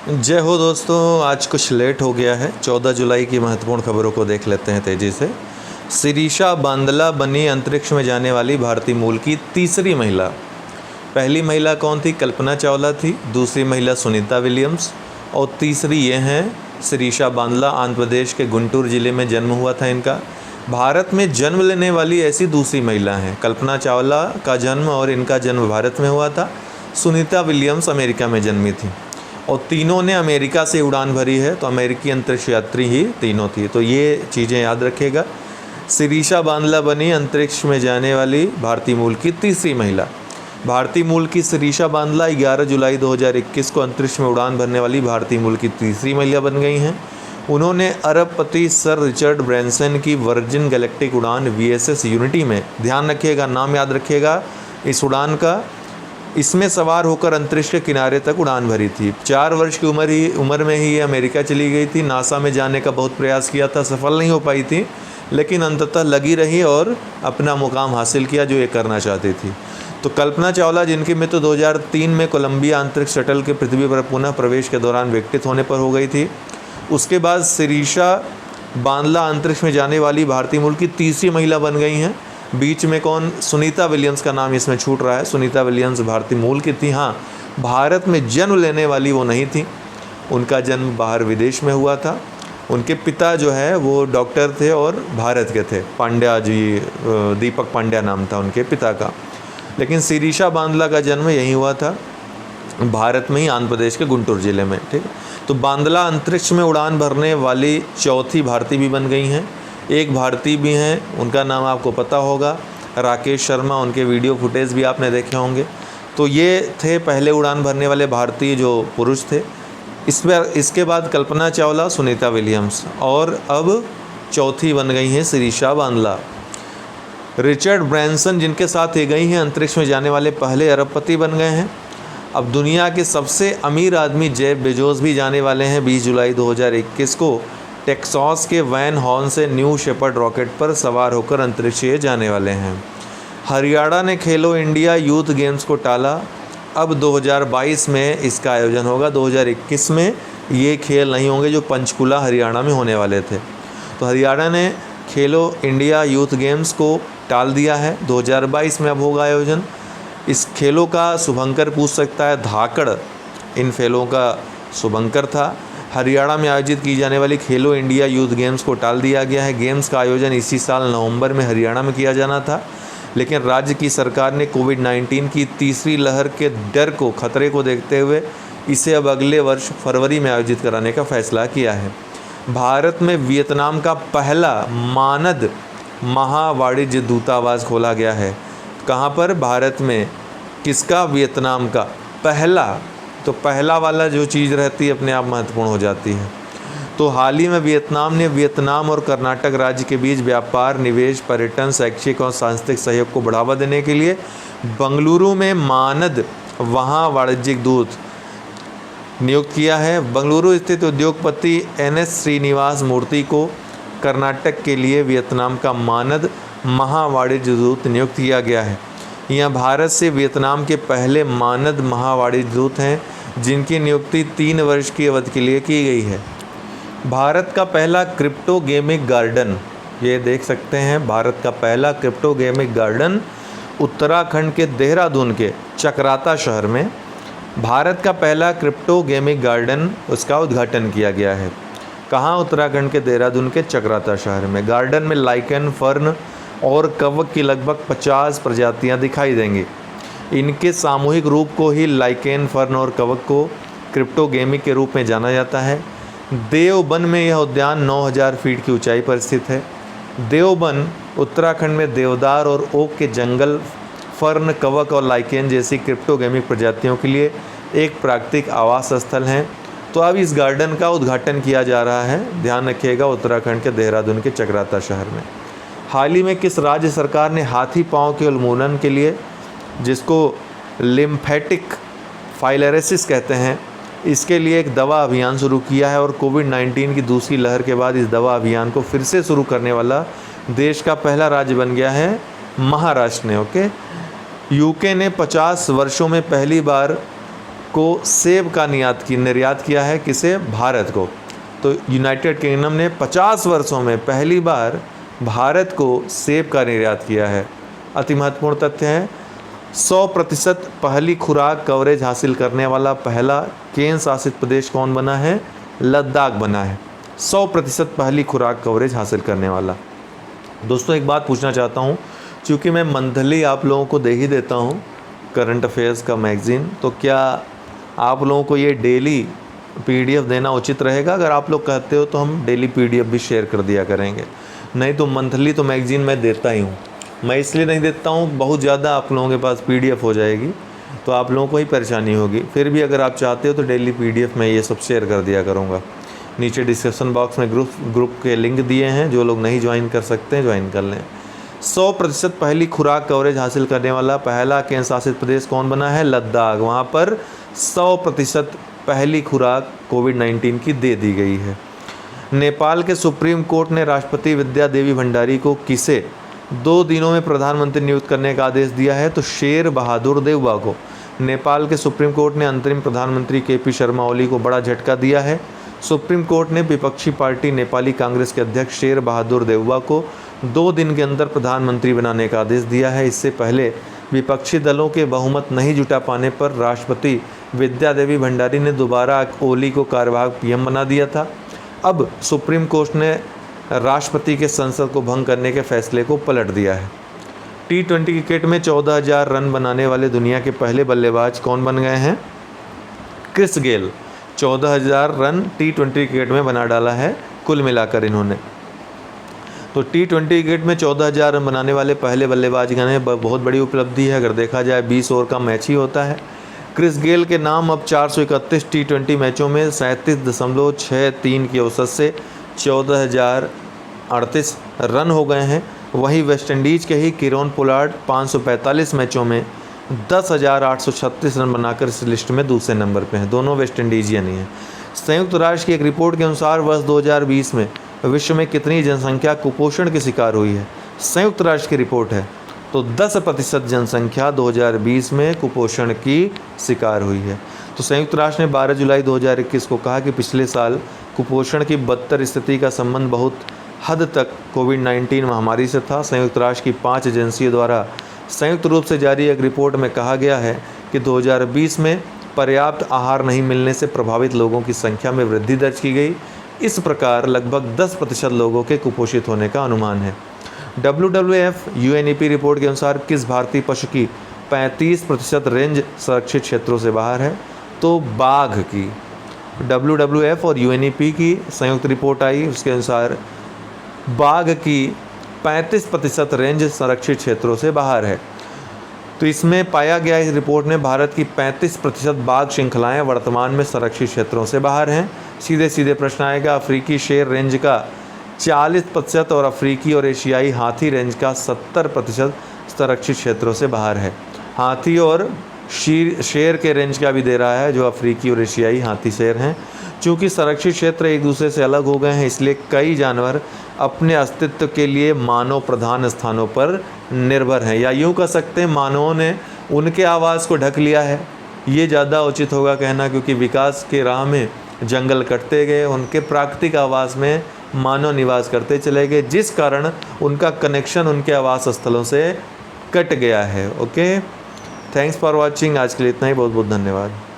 जय हो दोस्तों। आज कुछ लेट हो गया है। 14 जुलाई की महत्वपूर्ण खबरों को देख लेते हैं तेज़ी से। सिरीशा बांदला बनी अंतरिक्ष में जाने वाली भारतीय मूल की तीसरी महिला। पहली महिला कौन थी? कल्पना चावला थी। दूसरी महिला सुनीता विलियम्स और तीसरी ये हैं सिरीशा बांदला। आंध्र प्रदेश के गुंटूर ज़िले में जन्म हुआ था इनका। भारत में जन्म लेने वाली ऐसी दूसरी महिला हैं। कल्पना चावला का जन्म और इनका जन्म भारत में हुआ था। सुनीता विलियम्स अमेरिका में जन्मी थी और तीनों ने अमेरिका से उड़ान भरी है, तो अमेरिकी अंतरिक्ष यात्री ही तीनों थी। तो ये चीज़ें याद रखिएगा। सिरीशा बांदला बनी अंतरिक्ष में जाने वाली भारतीय मूल की तीसरी महिला। भारतीय मूल की सिरीशा बांदला 11 जुलाई 2021 को अंतरिक्ष में उड़ान भरने वाली भारतीय मूल की तीसरी महिला बन गई हैं। उन्होंने अरबपति सर रिचर्ड ब्रैंसन की वर्जिन गैलेक्टिक उड़ान VSS यूनिटी में, ध्यान रखिएगा, नाम याद रखिएगा इस उड़ान का, इसमें सवार होकर अंतरिक्ष के किनारे तक उड़ान भरी थी। 4 वर्ष की उम्र में ही ये अमेरिका चली गई थी। नासा में जाने का बहुत प्रयास किया था, सफल नहीं हो पाई थी, लेकिन अंततः लगी रही और अपना मुकाम हासिल किया जो ये करना चाहती थी। तो कल्पना चावला, जिनकी मृत्यु 2003 में कोलंबिया अंतरिक्ष शटल के पृथ्वी पर पुनः प्रवेश के दौरान विघटित होने पर हो गई थी। उसके बाद सिरीशा बांदला अंतरिक्ष में जाने वाली भारतीय मूल की तीसरी महिला बन गई हैं। बीच में कौन? सुनीता विलियम्स का नाम इसमें छूट रहा है। सुनीता विलियम्स भारतीय मूल की थी। हाँ, भारत में जन्म लेने वाली वो नहीं थी। उनका जन्म बाहर विदेश में हुआ था। उनके पिता जो है वो डॉक्टर थे और भारत के थे। पांड्या जी, दीपक पांड्या नाम था उनके पिता का। लेकिन सिरीशा बांदला का जन्म यहीं हुआ था, भारत में ही, आंध्र प्रदेश के गुंटूर ज़िले में। ठीक, तो बांदला अंतरिक्ष में उड़ान भरने वाली चौथी भारतीय भी बन गई हैं। एक भारतीय भी हैं, उनका नाम आपको पता होगा, राकेश शर्मा। उनके वीडियो फुटेज भी आपने देखे होंगे। तो ये थे पहले उड़ान भरने वाले भारतीय जो पुरुष थे। इसके बाद कल्पना चावला, सुनीता विलियम्स और अब चौथी बन गई हैं सिरीशा बांदला। रिचर्ड ब्रैंसन, जिनके साथ ये गई हैं, अंतरिक्ष में जाने वाले पहले अरबपति बन गए हैं। अब दुनिया के सबसे अमीर आदमी जेफ बेजोस भी जाने वाले हैं 20 जुलाई 2021 को। टेक्सास के वैन हॉर्न से न्यू शेपर्ड रॉकेट पर सवार होकर अंतरिक्ष जाने वाले हैं। हरियाणा ने खेलो इंडिया यूथ गेम्स को टाला। अब 2022 में इसका आयोजन होगा। 2021 में ये खेल नहीं होंगे जो पंचकुला हरियाणा में होने वाले थे। तो हरियाणा ने खेलो इंडिया यूथ गेम्स को टाल दिया है। 2022 में अब होगा आयोजन। इस खेलों का शुभंकर पूछ सकता है, धाकड़ इन खेलों का शुभंकर था। हरियाणा में आयोजित की जाने वाली खेलो इंडिया यूथ गेम्स को टाल दिया गया है। गेम्स का आयोजन इसी साल नवंबर में हरियाणा में किया जाना था, लेकिन राज्य की सरकार ने कोविड-19 की तीसरी लहर के डर को, खतरे को देखते हुए इसे अब अगले वर्ष फरवरी में आयोजित कराने का फैसला किया है। भारत में वियतनाम का पहला मानद महावाणिज्य दूतावास खोला गया है। कहाँ पर? भारत में। किसका? वियतनाम का पहला। तो पहला वाला जो चीज़ रहती है अपने आप महत्वपूर्ण हो जाती है। तो हाल ही में वियतनाम ने वियतनाम और कर्नाटक राज्य के बीच व्यापार, निवेश, पर्यटन, शैक्षिक और सांस्कृतिक सहयोग को बढ़ावा देने के लिए बंगलुरु में मानद वहाँ वाणिज्यिक दूत नियुक्त किया है। बंगलुरु स्थित उद्योगपति NS श्रीनिवास मूर्ति को कर्नाटक के लिए वियतनाम का मानद महावाणिज्य दूत नियुक्त किया गया है। यह भारत से वियतनाम के पहले मानद महावाणिज्य दूत हैं, जिनकी नियुक्ति 3 वर्ष की अवधि के लिए की गई है। भारत का पहला क्रिप्टो गेमिंग गार्डन, ये देख सकते हैं, भारत का पहला क्रिप्टो गेमिंग गार्डन उत्तराखंड के देहरादून के चकराता शहर में, भारत का पहला क्रिप्टो गेमिंग गार्डन, उसका उद्घाटन किया गया है। कहाँ? उत्तराखंड के देहरादून के चकराता शहर में। गार्डन में लाइकन, फर्न और कवक की लगभग 50 प्रजातियां दिखाई देंगी। इनके सामूहिक रूप को ही लाइकेन, फर्न और कवक को क्रिप्टो गेमिंग के रूप में जाना जाता है। देवबन में यह उद्यान 9000 फीट की ऊंचाई पर स्थित है। देवबन उत्तराखंड में देवदार और ओक के जंगल, फर्न, कवक और लाइकेन जैसी क्रिप्टो गेमिंग प्रजातियों के लिए एक प्राकृतिक आवास स्थल हैं। तो अब इस गार्डन का उद्घाटन किया जा रहा है, ध्यान रखिएगा, उत्तराखंड के देहरादून के चकराता शहर में। हाल ही में किस राज्य सरकार ने हाथी पाँव के उन्मूलन के लिए, जिसको लिम्फेटिक फाइलेरेसिस कहते हैं, इसके लिए एक दवा अभियान शुरू किया है? और कोविड-19 की दूसरी लहर के बाद इस दवा अभियान को फिर से शुरू करने वाला देश का पहला राज्य बन गया है महाराष्ट्र ने। ओके, यूके ने 50 वर्षों में पहली बार को सेब का निर्यात किया है, किसे? भारत को। तो यूनाइटेड किंगडम ने 50 वर्षों में पहली बार भारत को सेब का निर्यात किया है। अति महत्वपूर्ण तथ्य है, 100% पहली खुराक कवरेज हासिल करने वाला पहला केंद्र शासित प्रदेश कौन बना है? लद्दाख बना है। 100% पहली खुराक कवरेज हासिल करने वाला। दोस्तों एक बात पूछना चाहता हूँ, चूँकि मैं मंथली आप लोगों को दे ही देता हूँ करंट अफेयर्स का मैगज़ीन, तो क्या आप लोगों को ये डेली PDF देना उचित रहेगा? अगर आप लोग कहते हो तो हम डेली PDF भी शेयर कर दिया करेंगे, नहीं तो मंथली तो मैगज़ीन मैं देता ही हूँ। मैं इसलिए नहीं देता हूँ, बहुत ज़्यादा आप लोगों के पास PDF हो जाएगी तो आप लोगों को ही परेशानी होगी। फिर भी अगर आप चाहते हो तो डेली PDF में ये सब शेयर कर दिया करूँगा। नीचे डिस्क्रिप्शन बॉक्स में ग्रुप के लिंक दिए हैं, जो लोग नहीं ज्वाइन कर सकते हैं ज्वाइन कर लें। 100% पहली खुराक कवरेज हासिल करने वाला पहला केंद्र शासित प्रदेश कौन बना है? लद्दाख। वहाँ पर 100% पहली खुराक कोविड-19 की दे दी गई है। नेपाल के सुप्रीम कोर्ट ने राष्ट्रपति विद्या देवी भंडारी को किसे 2 दिनों में प्रधानमंत्री नियुक्त करने का आदेश दिया है? तो शेर बहादुर देउबा को। नेपाल के सुप्रीम कोर्ट ने अंतरिम प्रधानमंत्री KP शर्मा ओली को बड़ा झटका दिया है। सुप्रीम कोर्ट ने विपक्षी पार्टी नेपाली कांग्रेस के अध्यक्ष शेर बहादुर देउबा को 2 दिन के अंदर प्रधानमंत्री बनाने का आदेश दिया है। इससे पहले विपक्षी दलों के बहुमत नहीं जुटा पाने पर राष्ट्रपति विद्या देवी भंडारी ने दोबारा ओली को कार्यवाहक PM बना दिया था। अब सुप्रीम कोर्ट ने राष्ट्रपति के संसद को भंग करने के फैसले को पलट दिया है। T20 क्रिकेट में 14,000 रन बनाने वाले दुनिया के पहले बल्लेबाज कौन बन गए हैं? Chris Gayle. 14,000 run T20 cricket में बना डाला है कुल मिलाकर इन्होंने। तो T20 क्रिकेट में 14,000 रन बनाने वाले पहले बल्लेबाज बने, बहुत बड़ी उपलब्धि है। अगर देखा जाए 20 ओवर का मैच ही होता है। क्रिस गेल के नाम अब 431 T20 मैचों में 37.63 की औसत से 14,038 रन हो गए हैं। वहीं वेस्टइंडीज़ के ही किरोन पोलार्ड 545 मैचों में 10,836 रन बनाकर इस लिस्ट में दूसरे नंबर पे हैं। दोनों वेस्टइंडीजियन ही हैं। संयुक्त राष्ट्र की एक रिपोर्ट के अनुसार वर्ष 2020 में विश्व में कितनी जनसंख्या कुपोषण की शिकार हुई है? संयुक्त राष्ट्र की रिपोर्ट है तो 10% जनसंख्या 2020 में कुपोषण की शिकार हुई है। तो संयुक्त राष्ट्र ने 12 जुलाई 2021 को कहा कि पिछले साल कुपोषण की बदतर स्थिति का संबंध बहुत हद तक कोविड-19 महामारी से था। संयुक्त राष्ट्र की 5 एजेंसियों द्वारा संयुक्त रूप से जारी एक रिपोर्ट में कहा गया है कि 2020 में पर्याप्त आहार नहीं मिलने से प्रभावित लोगों की संख्या में वृद्धि दर्ज की गई। इस प्रकार लगभग 10% लोगों के कुपोषित होने का अनुमान है। WWF UNEP रिपोर्ट के अनुसार किस भारतीय पशु की 35% रेंज संरक्षित क्षेत्रों से बाहर है? तो बाघ की। WWF और UNEP की संयुक्त रिपोर्ट आई, उसके अनुसार बाघ की 35% रेंज संरक्षित क्षेत्रों से बाहर है। तो इसमें पाया गया, इस रिपोर्ट में भारत की 35% बाघ श्रृंखलाएं वर्तमान में संरक्षित क्षेत्रों से बाहर हैं। सीधे सीधे प्रश्न आएगा, अफ्रीकी शेर रेंज का 40% और अफ्रीकी और एशियाई हाथी रेंज का 70% संरक्षित क्षेत्रों से बाहर है। हाथी और शेर के रेंज का भी दे रहा है, जो अफ्रीकी और एशियाई हाथी शेर हैं। चूँकि संरक्षित क्षेत्र एक दूसरे से अलग हो गए हैं, इसलिए कई जानवर अपने अस्तित्व के लिए मानव प्रधान स्थानों पर निर्भर हैं, या यूँ कह सकते हैं मानवों ने उनके आवास को ढक लिया है। ये ज़्यादा उचित होगा कहना, क्योंकि विकास के राह में जंगल कटते गए, उनके प्राकृतिक आवास में मानव निवास करते चले गए, जिस कारण उनका कनेक्शन उनके आवास स्थलों से कट गया है। Okay, thanks for watching. आज के लिए इतना ही, बहुत बहुत धन्यवाद।